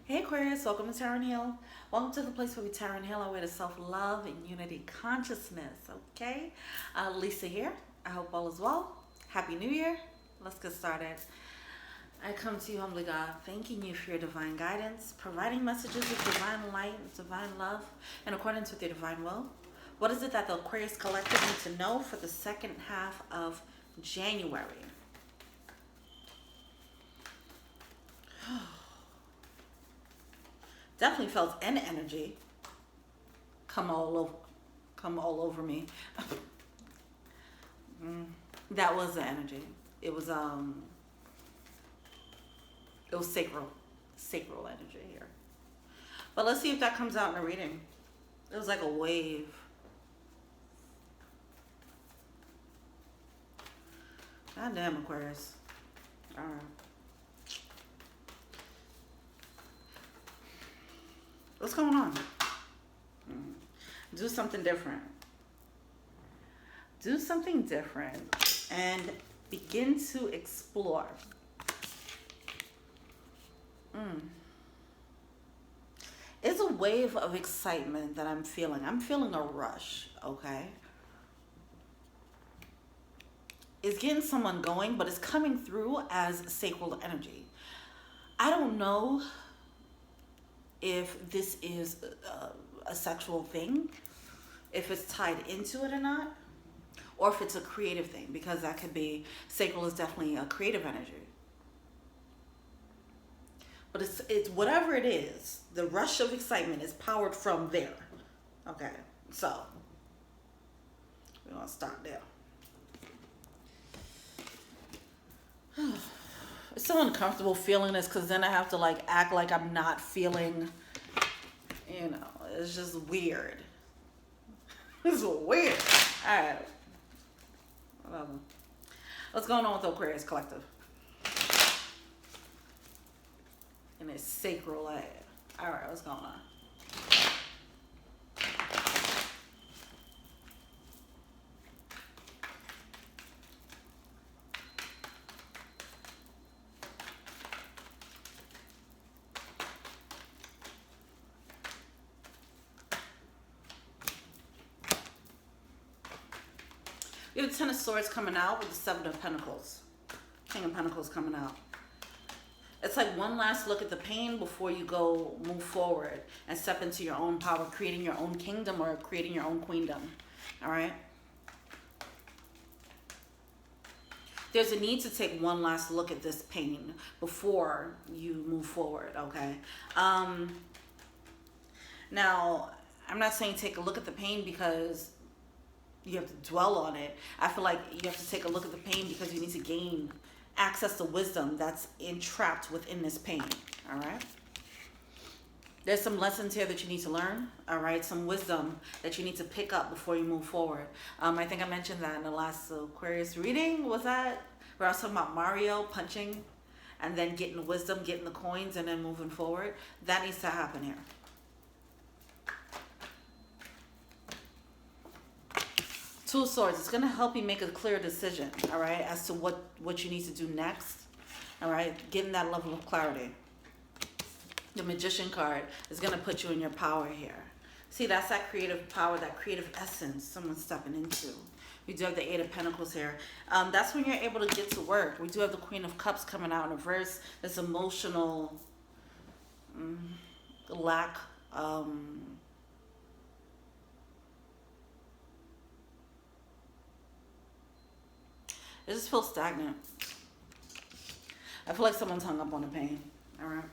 Hey Aquarius, welcome to Tarot and Heal. Welcome to the place where we tarot and heal our way to self-love and unity consciousness, okay? Lisa here. I hope all is well. Happy New Year. Let's get started. I come to you humbly, God, thanking you for your divine guidance, providing messages of divine light and divine love in accordance with your divine will. What is it that the Aquarius collective need to know for the second half of January? Definitely felt an energy come all over me. That was the energy. It was sacral energy here. But let's see if that comes out in the reading. It was like a wave. God damn, Aquarius. All right. What's going on? Do something different. Do something different and begin to explore. It's a wave of excitement that I'm feeling. I'm feeling a rush, okay? It's getting someone going, but it's coming through as sacral energy. I don't know if this is a sexual thing, if it's tied into it or not, or if it's a creative thing, because that could be, sacral is definitely a creative energy. But it's whatever it is, the rush of excitement is powered from there. Okay, so we're gonna start there. It's so uncomfortable feeling this because then I have to like act like I'm not feeling, you know, it's just weird. It's weird. All right. Whatever. What's going on with the Aquarius collective? And it's sacral air. All right, what's going on? We have the Ten of Swords coming out with the Seven of Pentacles. King of Pentacles coming out. It's like one last look at the pain before you go move forward and step into your own power, creating your own kingdom or creating your own queendom. All right? There's a need to take one last look at this pain before you move forward, okay? Now, I'm not saying take a look at the pain because you have to dwell on it. I feel like you have to take a look at the pain because you need to gain access to wisdom that's entrapped within this pain. All right, there's some lessons here that you need to learn. All right, some wisdom that you need to pick up before you move forward. I think I mentioned that in the last Aquarius reading. Was that where I was talking about Mario punching and then getting the wisdom, getting the coins, and then moving forward? That needs to happen here. Two of Swords, it's going to help you make a clear decision, all right, as to what you need to do next, all right, getting that level of clarity. The Magician card is going to put you in your power here. See, that's that creative power, that creative essence someone's stepping into. We do have the Eight of Pentacles here. That's when you're able to get to work. We do have the Queen of Cups coming out in reverse. This emotional lack, it just feels stagnant. I feel like someone's hung up on the pain. All right.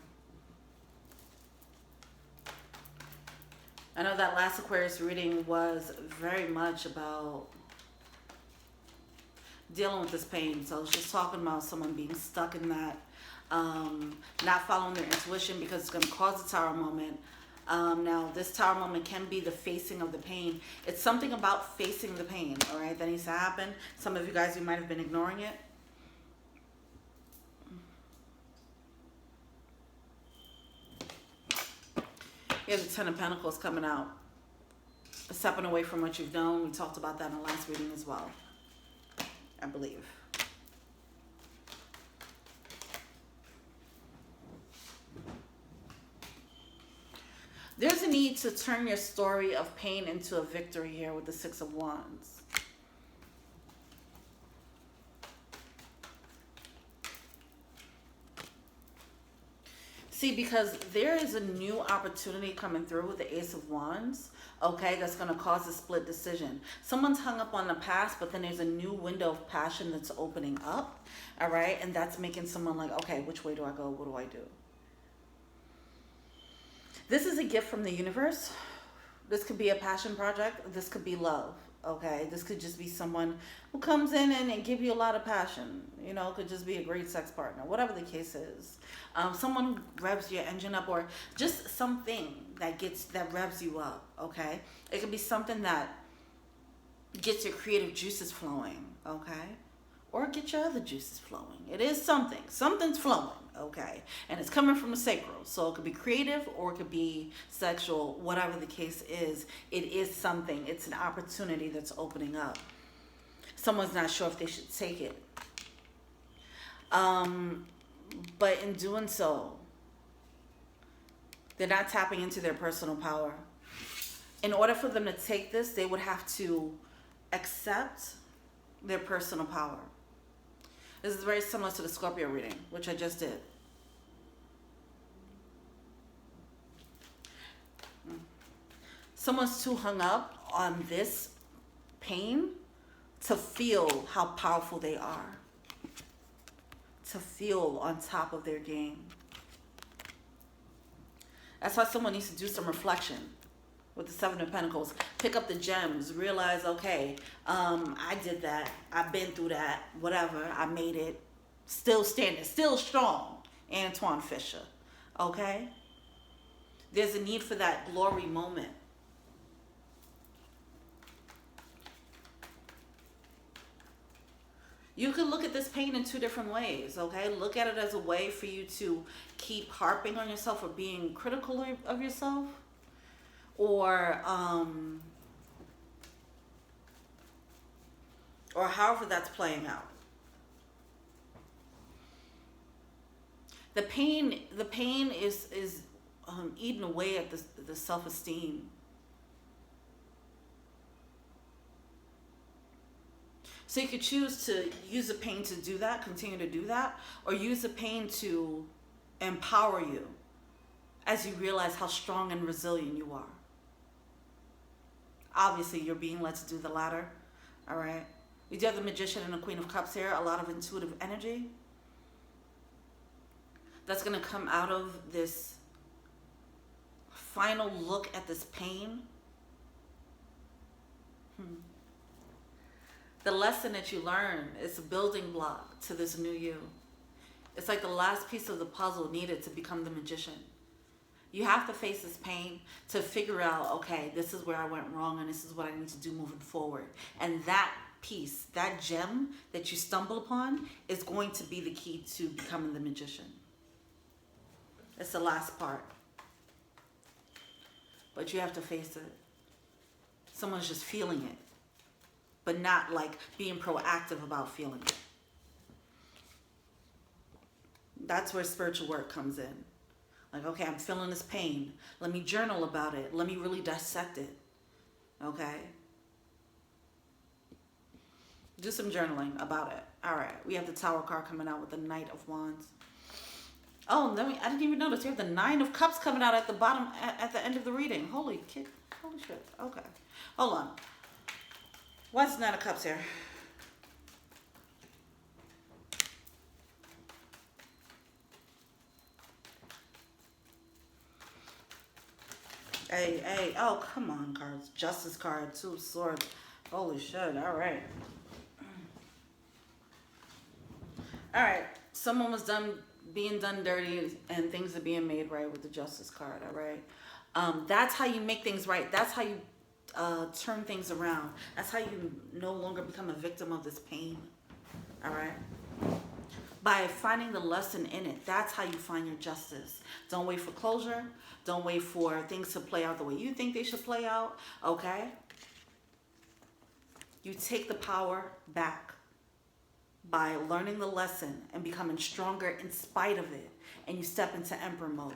I know that last Aquarius reading was very much about dealing with this pain. So it's just talking about someone being stuck in that, not following their intuition because it's going to cause a tower moment. Now, this tower moment can be the facing of the pain. It's something about facing the pain, all right, that needs to happen. Some of you guys, you might have been ignoring it. You have the Ten of Pentacles coming out. Stepping away from what you've known. We talked about that in the last reading as well, I believe. There's a need to turn your story of pain into a victory here with the Six of Wands. See, because there is a new opportunity coming through with the Ace of Wands, okay, that's going to cause a split decision. Someone's hung up on the past, but then there's a new window of passion that's opening up, all right? And that's making someone like, okay, which way do I go? What do I do? This is a gift from the universe. This could be a passion project. This could be love, okay? This could just be someone who comes in and give you a lot of passion. You know, it could just be a great sex partner, whatever the case is. Someone who revs your engine up, or just something that revs you up, okay? It could be something that gets your creative juices flowing, okay? Or get your other juices flowing. It is something. Something's flowing, okay? And it's coming from the sacral. So it could be creative or it could be sexual, whatever the case is. It is something. It's an opportunity that's opening up. Someone's not sure if they should take it. But in doing so, they're not tapping into their personal power. In order for them to take this, they would have to accept their personal power. This is very similar to the Scorpio reading, which I just did. Someone's too hung up on this pain to feel how powerful they are, to feel on top of their game. That's why someone needs to do some reflection with the Seven of Pentacles. Pick up the gems, realize, okay, I did that, I've been through that, whatever, I made it, still standing, still strong, Antoine Fisher, okay? There's a need for that glory moment. You could look at this pain in two different ways, okay? Look at it as a way for you to keep harping on yourself or being critical of yourself. Or however that's playing out. The pain is eating away at the self-esteem. So you could choose to use the pain to do that, continue to do that, or use the pain to empower you as you realize how strong and resilient you are. Obviously, you're being led to do the latter, all right? We do have the Magician and the Queen of Cups here, a lot of intuitive energy. That's going to come out of this final look at this pain. The lesson that you learn is a building block to this new you. It's like the last piece of the puzzle needed to become the magician. You have to face this pain to figure out, okay, this is where I went wrong and this is what I need to do moving forward. And that piece, that gem that you stumble upon is going to be the key to becoming the magician. It's the last part. But you have to face it. Someone's just feeling it, but not like being proactive about feeling it. That's where spiritual work comes in. Like, okay, I'm feeling this pain. Let me journal about it. Let me really dissect it. Okay? Do some journaling about it. All right. We have the Tower card coming out with the Knight of Wands. Oh, I didn't even notice. We have the Nine of Cups coming out at the bottom, at the end of the reading. Holy shit. Okay. Hold on. What's Nine of Cups here? Hey, oh, come on, cards. Justice card, Two of Swords. Holy shit, all right. All right, someone was being done dirty and things are being made right with the Justice card, all right? That's how you make things right. That's how you turn things around. That's how you no longer become a victim of this pain, all right? By finding the lesson in it, that's how you find your justice. Don't wait for closure. Don't wait for things to play out the way you think they should play out, okay? You take the power back by learning the lesson and becoming stronger in spite of it, and you step into Emperor mode.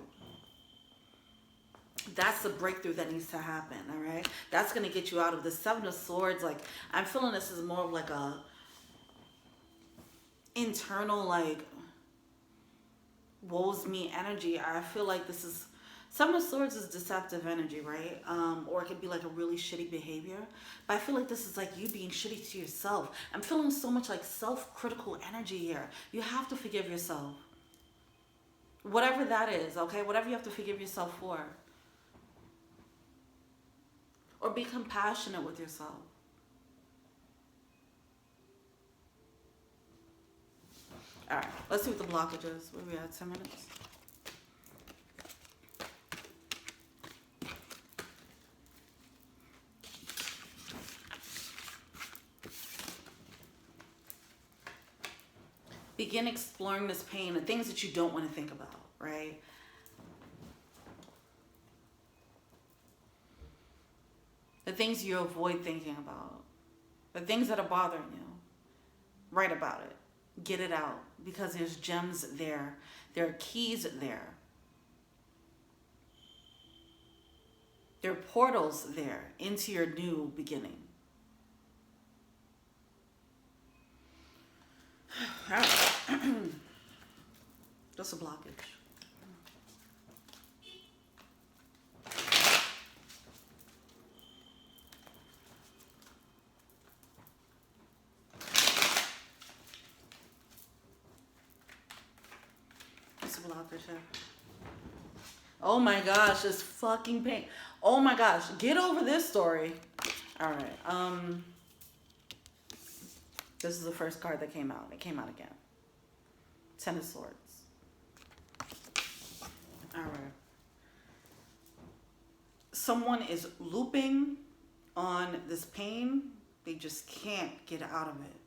That's the breakthrough that needs to happen, all right? That's going to get you out of the Seven of Swords. Like, I'm feeling this is more of like a internal, like, woes me energy. I feel like this is, Seven of Swords is deceptive energy, right? Or it could be like a really shitty behavior. But I feel like this is like you being shitty to yourself. I'm feeling so much like self-critical energy here. You have to forgive yourself. Whatever that is, okay? Whatever you have to forgive yourself for. Or be compassionate with yourself. All right, let's see what the blockage is. Where we at? 10 minutes? Begin exploring this pain, the things that you don't want to think about, right? The things you avoid thinking about. The things that are bothering you. Write about it. Get it out. Because there's gems there. There are keys there. There are portals there into your new beginning. All right. Just a blockage. Just a blockage here. Oh my gosh, this fucking pain. Oh my gosh, get over this story. All right. This is the first card that came out. It came out again. Ten of Swords. All right. Someone is looping on this pain. They just can't get out of it.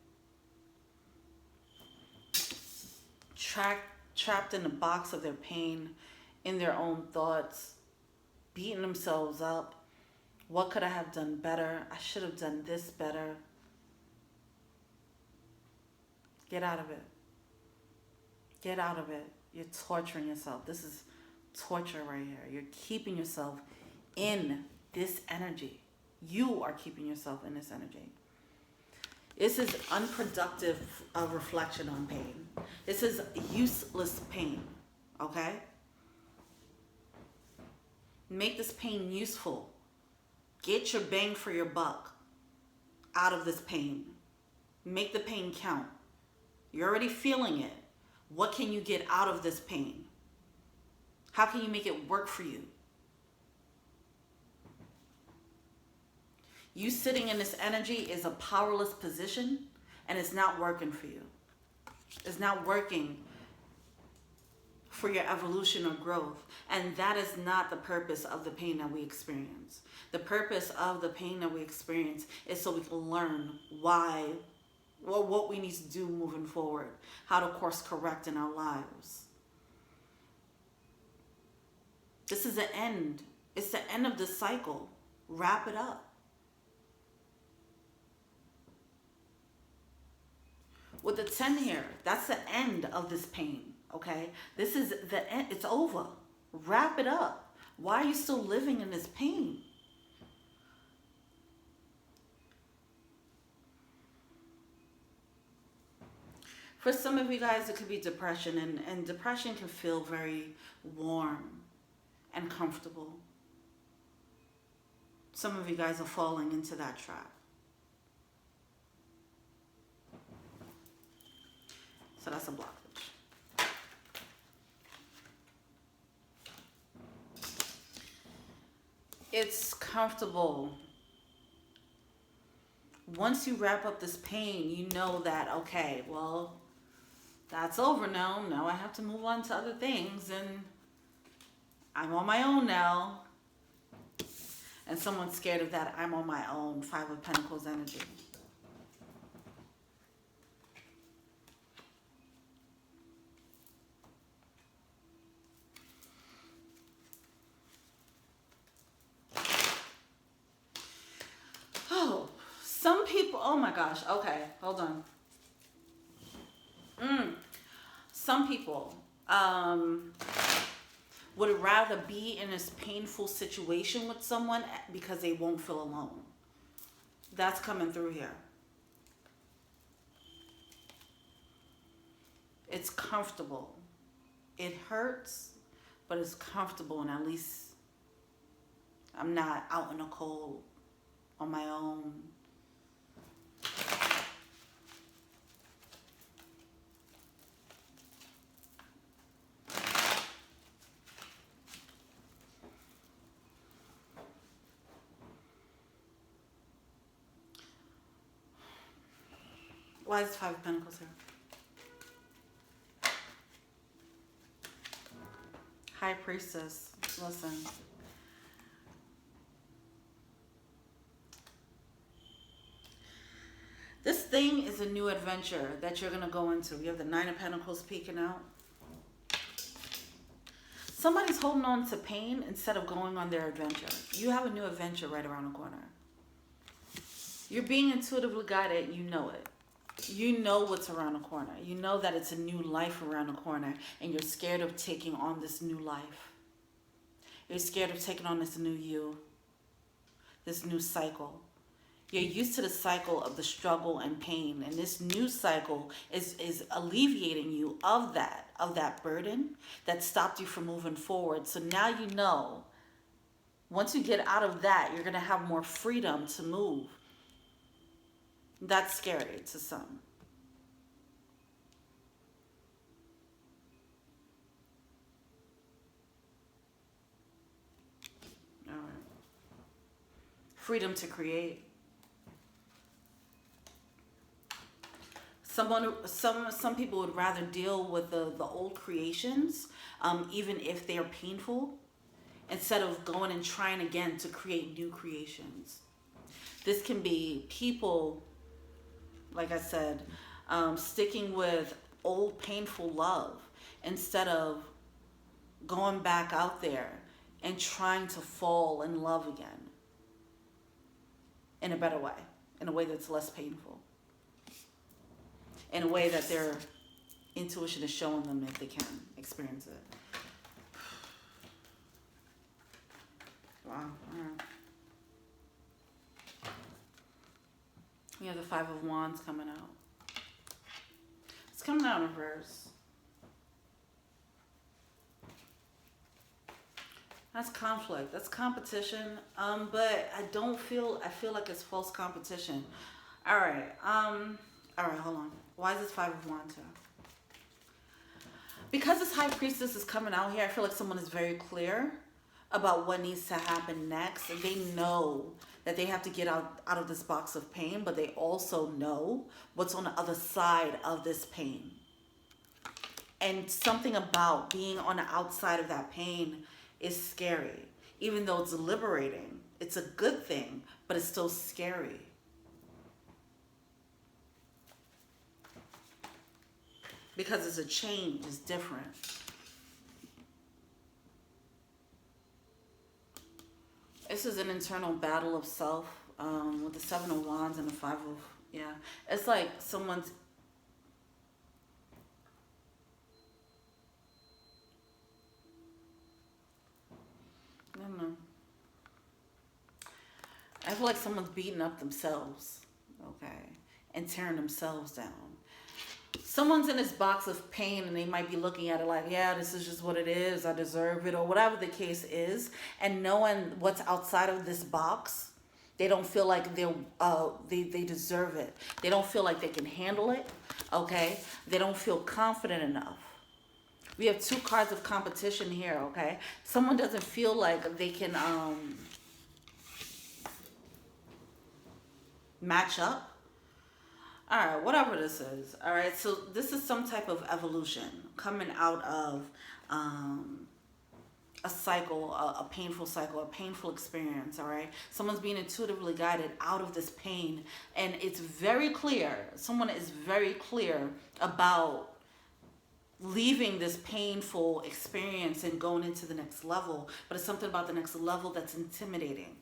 Trapped in a box of their pain, in their own thoughts, beating themselves up. What could I have done better? I should have done this better. Get out of it. Get out of it. You're torturing yourself. This is torture right here. You're keeping yourself in this energy. You are keeping yourself in this energy. This is unproductive reflection on pain. This is useless pain, okay? Make this pain useful. Get your bang for your buck out of this pain. Make the pain count. You're already feeling it. What can you get out of this pain? How can you make it work for you? You sitting in this energy is a powerless position, and it's not working for you. It's not working for your evolution or growth. And that is not the purpose of the pain that we experience. The purpose of the pain that we experience is so we can learn why, well, what we need to do moving forward, how to course correct in our lives. This is the end. It's the end of the cycle. Wrap it up. With the 10 here, that's the end of this pain, okay? This is the end. It's over. Wrap it up. Why are you still living in this pain? For some of you guys, it could be depression, and depression can feel very warm and comfortable. Some of you guys are falling into that trap. So that's a blockage. It's comfortable. Once you wrap up this pain, you know that, okay, well, that's over now. Now I have to move on to other things, and I'm on my own now. And someone's scared of that. I'm on my own. Five of Pentacles energy. Oh, some people, oh my gosh. Okay, hold on. Some people, would rather be in this painful situation with someone because they won't feel alone. That's coming through here. It's comfortable. It hurts, but it's comfortable, and at least I'm not out in the cold on my own. Why is 5 of Pentacles here? High Priestess, listen. This thing is a new adventure that you're going to go into. You have the 9 of Pentacles peeking out. Somebody's holding on to pain instead of going on their adventure. You have a new adventure right around the corner. You're being intuitively guided. You know it. You know what's around the corner. You know that it's a new life around the corner, and you're scared of taking on this new life. You're scared of taking on this new you, this new cycle. You're used to the cycle of the struggle and pain, and this new cycle is alleviating you of that burden that stopped you from moving forward. So now you know, once you get out of that, you're going to have more freedom to move. That's scary to some. All right. Freedom to create. Some people would rather deal with the old creations, even if they are painful, instead of going and trying again to create new creations. This can be people, like I said, sticking with old painful love instead of going back out there and trying to fall in love again in a better way, in a way that's less painful, in a way that their intuition is showing them if they can experience it. Wow. All right. We have the 5 of Wands coming out. It's coming out in reverse. That's conflict. That's competition. But I feel like it's false competition. All right. All right, hold on. Why is this 5 of Wands here? Because this High Priestess is coming out here, I feel like someone is very clear about what needs to happen next. They know that they have to get out of this box of pain, but they also know what's on the other side of this pain. And something about being on the outside of that pain is scary. Even though it's liberating, it's a good thing, but it's still scary. Because it's a change, it's different. This is an internal battle of self with the 7 of Wands and the 5 of, yeah. It's like someone's, I don't know. I feel like someone's beating up themselves, okay, and tearing themselves down. Someone's in this box of pain and they might be looking at it like, yeah, this is just what it is. I deserve it, or whatever the case is. And knowing what's outside of this box, they don't feel like they deserve it. They don't feel like they can handle it, okay? They don't feel confident enough. We have 2 cards of competition here, okay? Someone doesn't feel like they can match up. All right, whatever this is. All right, so this is some type of evolution coming out of a cycle, a painful cycle, a painful experience, all right? Someone's being intuitively guided out of this pain, and it's very clear. Someone is very clear about leaving this painful experience and going into the next level, but it's something about the next level that's intimidating.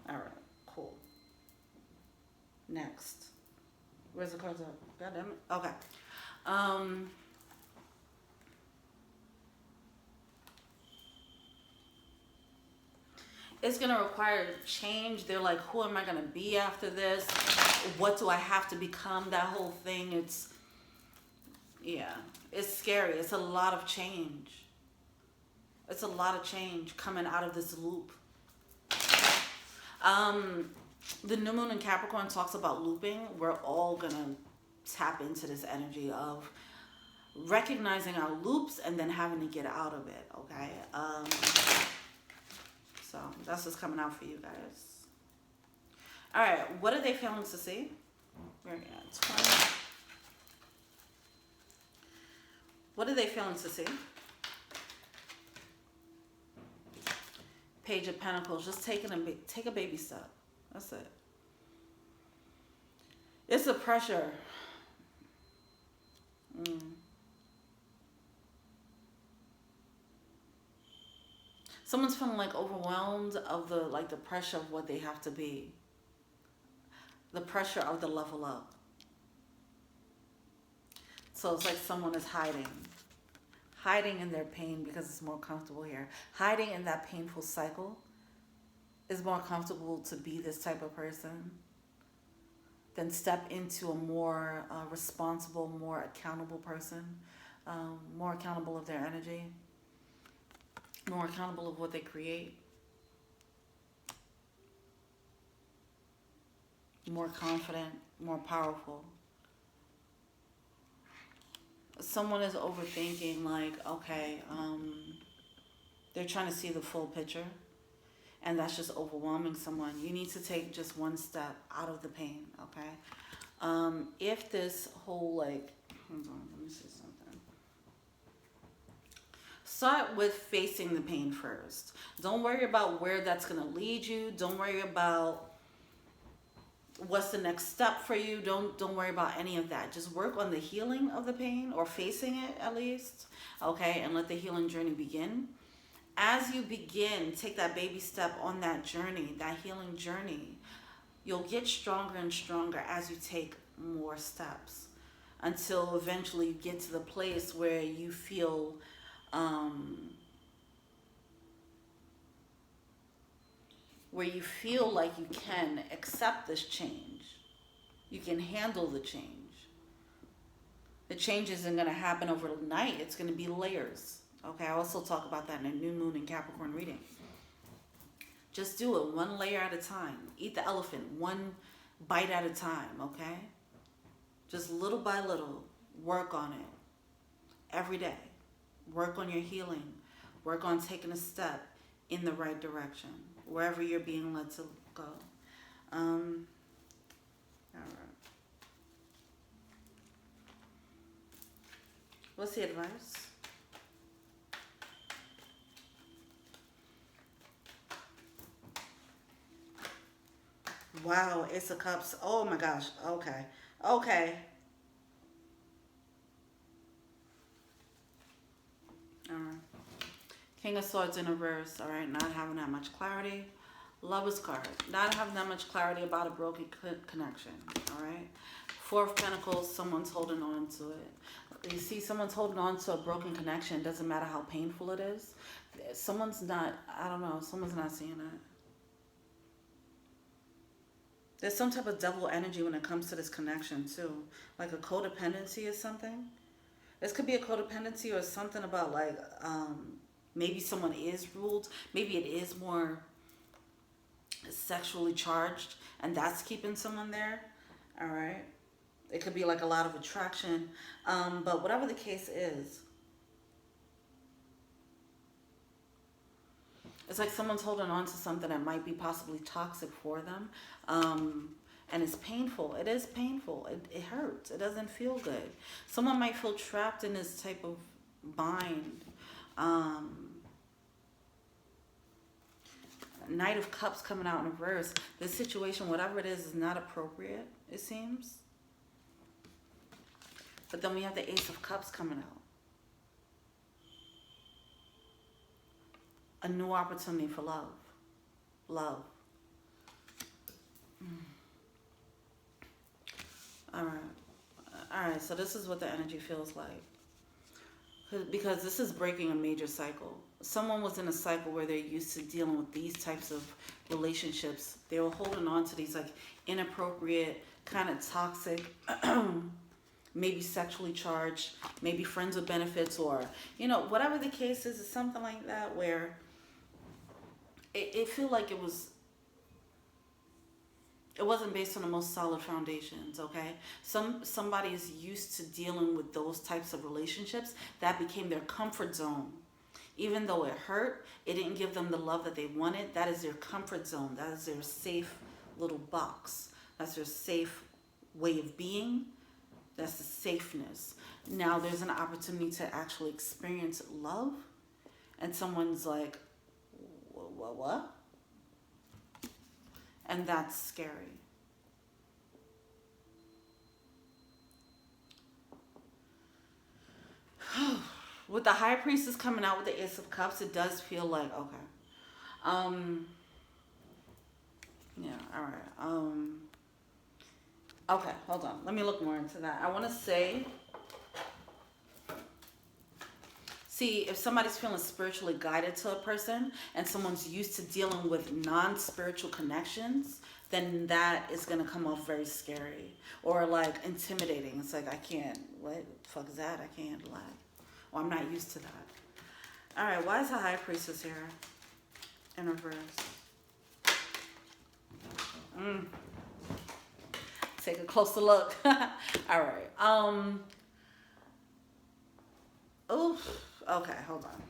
All right, cool. Next. Where's the cards up? God damn it. Okay. It's going to require change. They're like, who am I going to be after this? What do I have to become? That whole thing. Yeah, it's scary. It's a lot of change. It's a lot of change coming out of this loop. The new moon in Capricorn talks about looping. We're all going to tap into this energy of recognizing our loops and then having to get out of it, okay? So that's what's coming out for you guys. All right, what are they failing to see? We're at 20. What are they failing to see? Page of Pentacles, just take a baby step. That's it. It's a pressure. Someone's feeling like overwhelmed of the pressure of what they have to be. The pressure of the level up. So it's like someone is hiding in their pain because it's more comfortable here. Hiding in that painful cycle is more comfortable to be this type of person than step into a more responsible, more accountable person, more accountable of their energy, more accountable of what they create, more confident, more powerful. Someone is overthinking, like, okay, they're trying to see the full picture, and that's just overwhelming someone. You need to take just one step out of the pain, okay? If this whole, like, hold on, let me see something. Start with facing the pain first. Don't worry about where that's going to lead you. Don't worry about what's the next step for you. Don't worry about any of that. Just work on the healing of the pain, or facing it at least, okay? And let the healing journey begin. As you begin, take that baby step on that journey, that healing journey. You'll get stronger and stronger as you take more steps, until eventually you get to the place where you feel like you can accept this change. You can handle the change. The change isn't going to happen overnight. It's going to be layers. Okay, I also talk about that in a new moon in Capricorn reading. Just do it one layer at a time. Eat the elephant one bite at a time, okay? Just little by little, work on it every day. Work on your healing. Work on taking a step in the right direction, wherever you're being led to go. All right. What's the advice? Wow, Ace of Cups. Oh my gosh. Okay. Okay. All right. King of Swords in reverse. All right. Not having that much clarity. Lover's card. Not having that much clarity about a broken connection. All right. Four of Pentacles. Someone's holding on to it. You see, someone's holding on to a broken connection. Doesn't matter how painful it is. Someone's not, I don't know. Someone's not seeing it. There's some type of double energy when it comes to this connection too. Like a codependency or something. This could be a codependency or something about like, maybe someone is ruled. Maybe it is more sexually charged and that's keeping someone there. All right. It could be like a lot of attraction. But whatever the case is, it's like someone's holding on to something that might be possibly toxic for them. And it's painful. It is painful. It hurts. It doesn't feel good. Someone might feel trapped in this type of bind. Knight of Cups coming out in reverse. This situation, whatever it is not appropriate, it seems. But then we have the Ace of Cups coming out. A new opportunity for love. Love. Alright, so this is what the energy feels like. Because this is breaking a major cycle. someone was in a cycle where they're used to dealing with these types of relationships. They were holding on to these like inappropriate, kind of toxic, maybe sexually charged, maybe friends with benefits, or, you know, whatever the case is, it's something like that where it feel like it wasn't based on the most solid foundations, okay? Somebody is used to dealing with those types of relationships that became their comfort zone. Even though it hurt, it didn't give them the love that they wanted. That is their comfort zone. That is their safe little box. That's their safe way of being. That's the safeness. Now there's an opportunity to actually experience love, and someone's like, what? And that's scary. With the High Priestess coming out with the Ace of Cups, it does feel like, okay. Yeah, alright. Okay, hold on. Let me look more into that. I want to say, see, if somebody's feeling spiritually guided to a person and someone's used to dealing with non-spiritual connections, then that is going to come off very scary or like intimidating. It's like, I can't, what the fuck is that? I can't handle that. Well, I'm not used to that. All right, why is the High Priestess here in reverse? Take a closer look. All right. Oh, okay, hold on.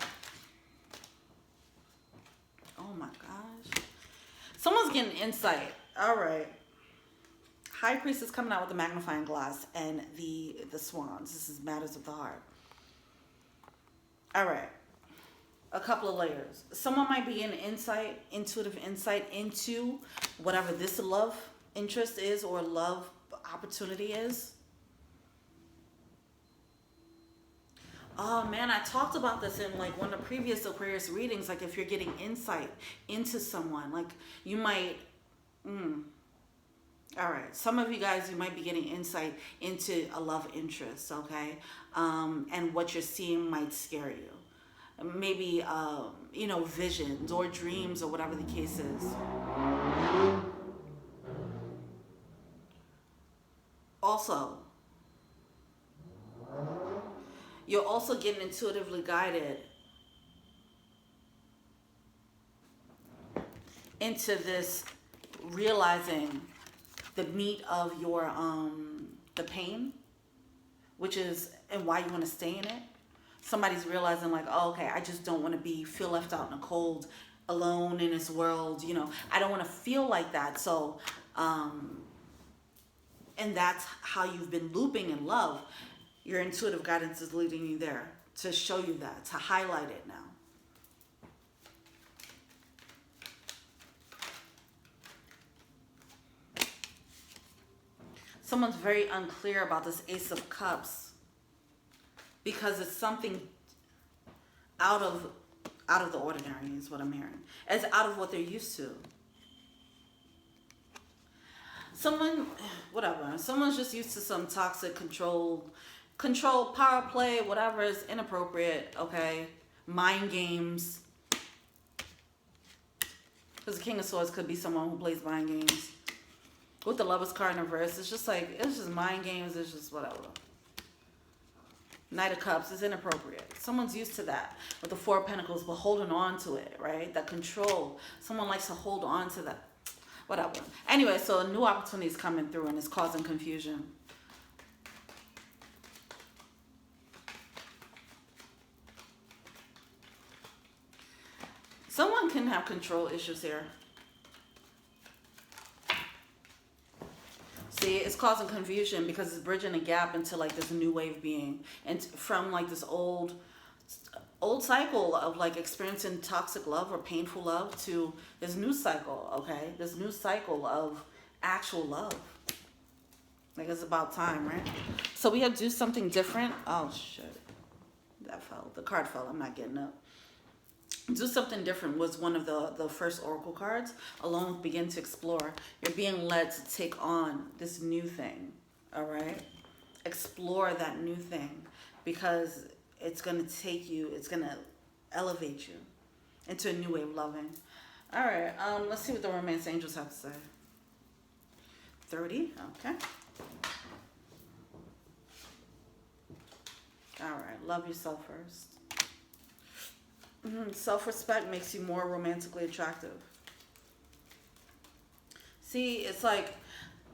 Oh my gosh. Someone's getting insight. All right. High Priestess coming out with the magnifying glass and the swans. This is matters of the heart. All right. A couple of layers. Someone might be getting insight, intuitive insight into whatever this love interest is or love opportunity is. Oh man, I talked about this in like one of the previous Aquarius readings. Like if you're getting insight into someone, like you might, all right. Some of you guys, you might be getting insight into a love interest, okay? And what you're seeing might scare you. Maybe, you know, visions or dreams or whatever the case is. Also, you're also getting intuitively guided into this realizing the meat of your the pain, which is and why you want to stay in it. Somebody's realizing like, oh, okay, I just don't want to feel left out in the cold, alone in this world, you know. I don't want to feel like that. So and that's how you've been looping in love. Your intuitive guidance is leading you there to show you that, to highlight it now. Someone's very unclear about this Ace of Cups because it's something out of the ordinary is what I'm hearing. It's out of what they're used to. Someone's just used to some toxic control, power play, whatever is inappropriate, okay? Mind games. Because the King of Swords could be someone who plays mind games. With the Lovers card in reverse, it's just like, it's just mind games, it's just whatever. Knight of Cups is inappropriate. Someone's used to that. With the Four of Pentacles, but holding on to it, right? That control. Someone likes to hold on to that. Whatever. Anyway, so a new opportunity is coming through and it's causing confusion. Someone can have control issues here. See, it's causing confusion because it's bridging a gap into like this new way of being, and from like this old cycle of like experiencing toxic love or painful love to this new cycle, okay? This new cycle of actual love. Like it's about time, right? So we have to do something different. Oh shit, that fell. The card fell. I'm not getting up. Do something different was one of the first oracle cards, along with begin to explore. You're being led to take on this new thing, all right? Explore that new thing because it's going to take you, it's going to elevate you into a new way of loving. All right, let's see what the romance angels have to say. 30, okay. All right, love yourself first. Self-respect makes you more romantically attractive. See, it's like,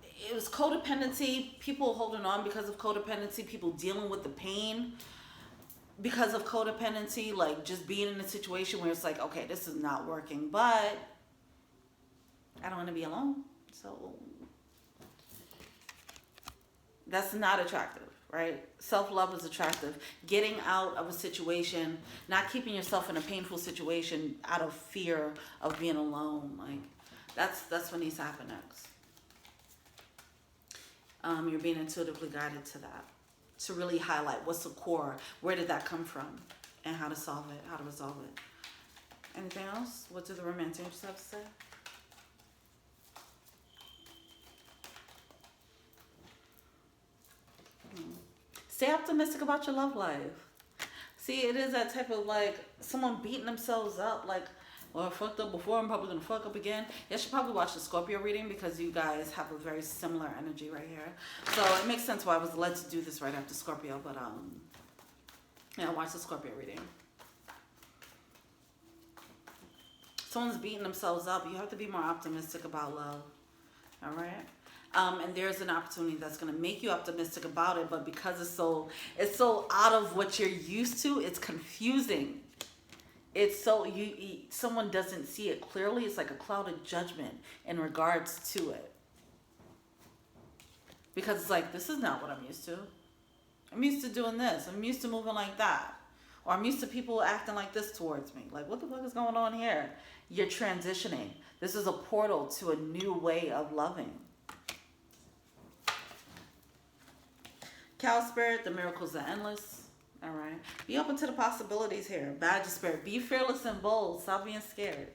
it was codependency, people holding on because of codependency, people dealing with the pain because of codependency, like just being in a situation where it's like, okay, this is not working, but I don't want to be alone. So that's not attractive, right? Self-love is attractive. Getting out of a situation, not keeping yourself in a painful situation out of fear of being alone. Like that's what needs to happen next. You're being intuitively guided to that, to really highlight what's the core, where did that come from, and how to solve it, how to resolve it. Anything else? What do the romance angels have to say? Stay optimistic about your love life. See, it is that type of like someone beating themselves up, like, well, I fucked up before, I'm probably gonna fuck up again. You should probably watch the Scorpio reading because you guys have a very similar energy right here. So it makes sense why I was led to do this right after Scorpio, but yeah, watch the Scorpio reading. Someone's beating themselves up. You have to be more optimistic about love. All right. And there's an opportunity that's going to make you optimistic about it, but because it's so out of what you're used to, it's confusing. It's so someone doesn't see it clearly. It's like a clouded judgment in regards to it, because it's like, this is not what I'm used to. I'm used to doing this. I'm used to moving like that, or I'm used to people acting like this towards me. Like, what the fuck is going on here? You're transitioning. This is a portal to a new way of loving. Cow spirit, the miracles are endless. All right. Be open to the possibilities here. Badger spirit, be fearless and bold. Stop being scared.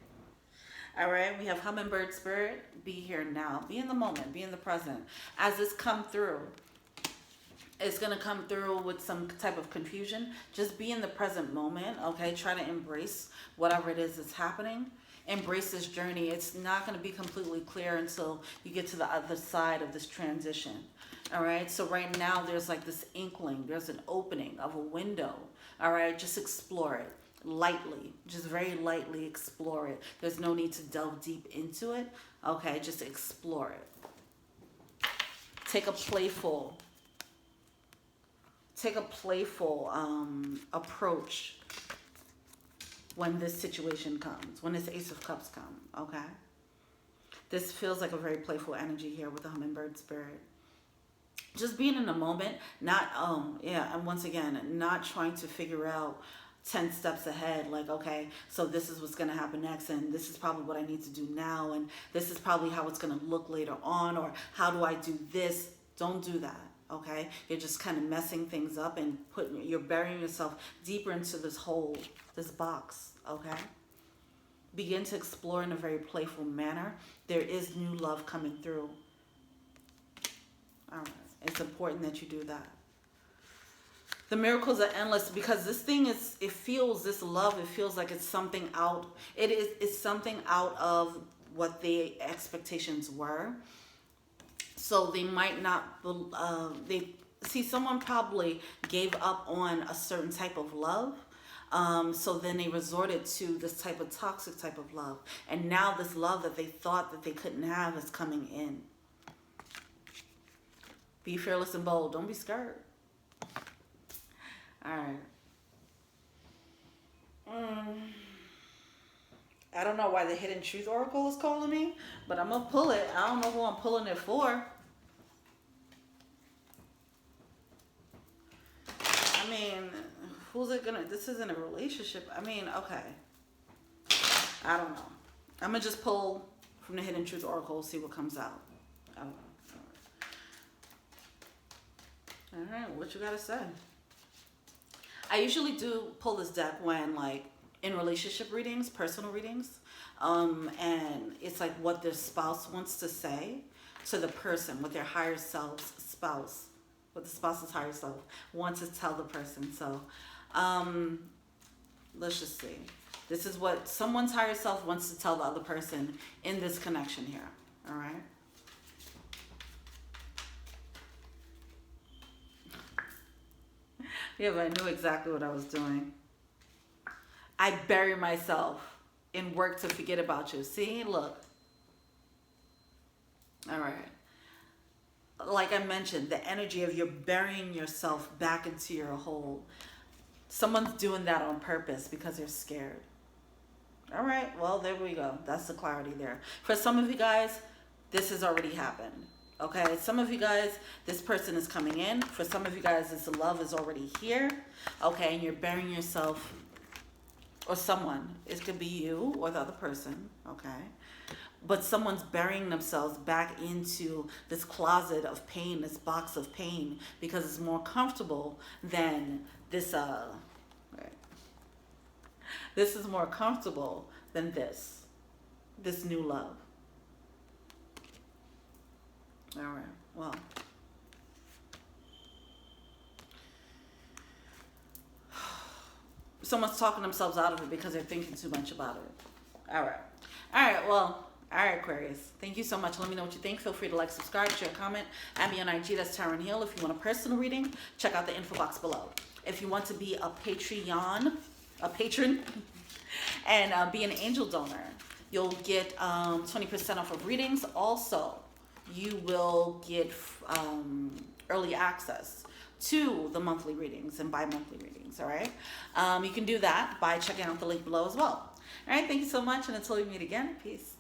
All right. We have hummingbird spirit. Be here now. Be in the moment. Be in the present. As this come through, it's going to come through with some type of confusion. Just be in the present moment. Okay. Try to embrace whatever it is that's happening. Embrace this journey. It's not going to be completely clear until you get to the other side of this transition. All right. So right now there's like this inkling. There's an opening of a window. All right. Just explore it lightly. Just very lightly explore it. There's no need to delve deep into it. Okay. Just explore it. Take a playful approach when this situation comes, when this Ace of Cups come. Okay. This feels like a very playful energy here with the hummingbird spirit. Just being in the moment, not, and once again, not trying to figure out 10 steps ahead, like, okay, so this is what's going to happen next, and this is probably what I need to do now, and this is probably how it's going to look later on, or how do I do this? Don't do that, okay? You're just kind of messing things up and you're burying yourself deeper into this hole, this box, okay? Begin to explore in a very playful manner. There is new love coming through. All right. It's important that you do that. The miracles are endless because this thing is, this love, it feels like it's something out. It's something out of what the expectations were. So they might not, someone probably gave up on a certain type of love. So then they resorted to this type of toxic type of love. And now this love that they thought that they couldn't have is coming in. Be fearless and bold. Don't be scared. All right. I don't know why the Hidden Truth Oracle is calling me, but I'm going to pull it. I don't know who I'm pulling it for. I mean, who's it going to... This isn't a relationship. I mean, okay. I don't know. I'm going to just pull from the Hidden Truth Oracle, see what comes out. I don't know. All right, what you gotta say? I usually do pull this deck when, like, in relationship readings, personal readings, and it's like what their spouse wants to say to the person, what their higher self's spouse, what the spouse's higher self wants to tell the person. So, Let's just see. This is what someone's higher self wants to tell the other person in this connection here. All right. Yeah, but I knew exactly what I was doing. I bury myself in work to forget about you. See, look. All right. Like I mentioned, the energy of you're burying yourself back into your hole. Someone's doing that on purpose because they're scared. All right, well, there we go. That's the clarity there. For some of you guys, this has already happened. Okay, some of you guys, this person is coming in. For some of you guys, this love is already here. Okay, and you're burying yourself, or someone. It could be you or the other person. Okay, but someone's burying themselves back into this closet of pain, this box of pain, because it's more comfortable than this. Right. This is more comfortable than this new love. All right, well. Someone's talking themselves out of it because they're thinking too much about it. All right, well, all right, Aquarius. Thank you so much. Let me know what you think. Feel free to like, subscribe, share, comment. Add me on IG, that's Taryn Hill. If you want a personal reading, check out the info box below. If you want to be a patron, and be an angel donor, you'll get 20% off of readings. Also, you will get early access to the monthly readings and bi-monthly readings, all right? You can do that by checking out the link below as well. All right, thank you so much, and until we meet again, peace.